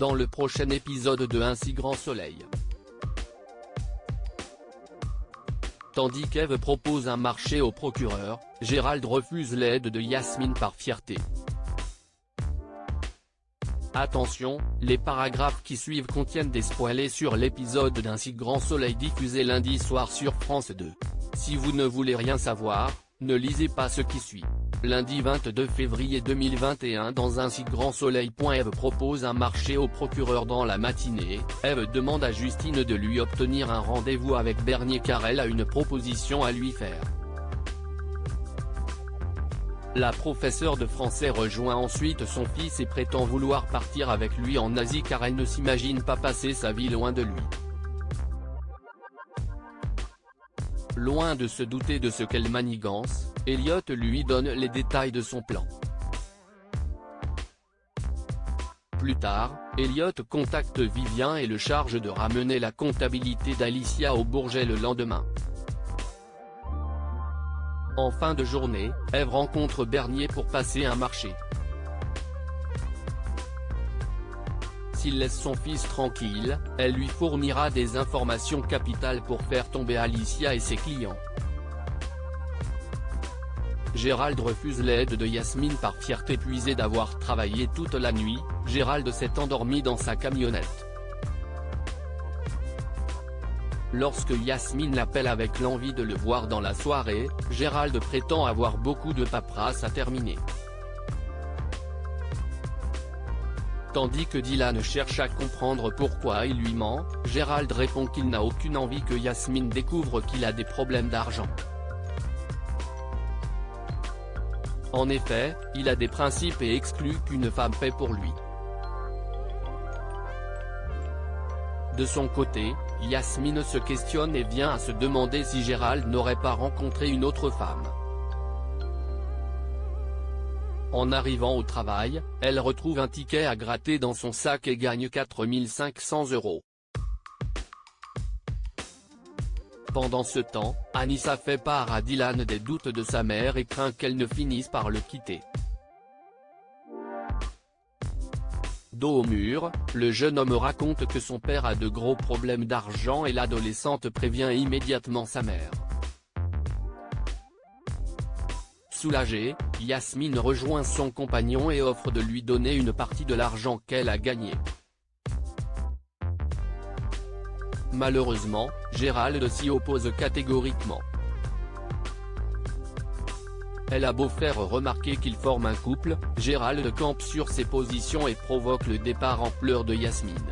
dans le prochain épisode de Un si grand soleil. Tandis qu'Ève propose un marché au procureur, Gérald refuse l'aide de Yasmine par fierté. Attention, les paragraphes qui suivent contiennent des spoilers sur l'épisode d'Un si grand soleil diffusé lundi soir sur France 2. Si vous ne voulez rien savoir, ne lisez pas ce qui suit. Lundi 22 février 2021 dans Un si grand soleil. Ève propose un marché au procureur dans la matinée. Ève demande à Justine de lui obtenir un rendez-vous avec Bernier car elle a une proposition à lui faire. La professeure de français rejoint ensuite son fils et prétend vouloir partir avec lui en Asie car elle ne s'imagine pas passer sa vie loin de lui. Loin de se douter de ce qu'elle manigance, Elliot lui donne les détails de son plan. Plus tard, Elliot contacte Vivien et le charge de ramener la comptabilité d'Alicia au Bourget le lendemain. En fin de journée, Ève rencontre Bernier pour passer un marché. S'il laisse son fils tranquille, elle lui fournira des informations capitales pour faire tomber Alicia et ses clients. Gérald refuse l'aide de Yasmine par fierté puisée d'avoir travaillé toute la nuit. Gérald s'est endormi dans sa camionnette. Lorsque Yasmine l'appelle avec l'envie de le voir dans la soirée, Gérald prétend avoir beaucoup de paperasse à terminer. Tandis que Dylan cherche à comprendre pourquoi il lui ment, Gérald répond qu'il n'a aucune envie que Yasmine découvre qu'il a des problèmes d'argent. En effet, il a des principes et exclut qu'une femme paie pour lui. De son côté, Yasmine se questionne et vient à se demander si Gérald n'aurait pas rencontré une autre femme. En arrivant au travail, elle retrouve un ticket à gratter dans son sac et gagne 4 500 €. Pendant ce temps, Anissa fait part à Dylan des doutes de sa mère et craint qu'elle ne finisse par le quitter. Dos au mur, le jeune homme raconte que son père a de gros problèmes d'argent et l'adolescente prévient immédiatement sa mère. Soulagée, Yasmine rejoint son compagnon et offre de lui donner une partie de l'argent qu'elle a gagné. Malheureusement, Gérald s'y oppose catégoriquement. Elle a beau faire remarquer qu'ils forment un couple, Gérald campe sur ses positions et provoque le départ en pleurs de Yasmine.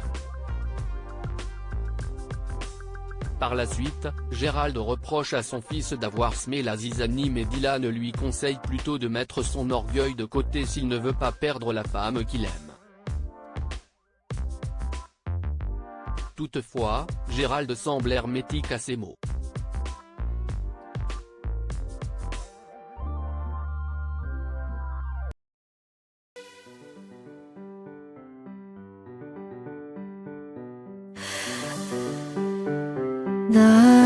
Par la suite, Gérald reproche à son fils d'avoir semé la zizanie mais Dylan lui conseille plutôt de mettre son orgueil de côté s'il ne veut pas perdre la femme qu'il aime. Toutefois, Gérald semble hermétique à ces mots. 나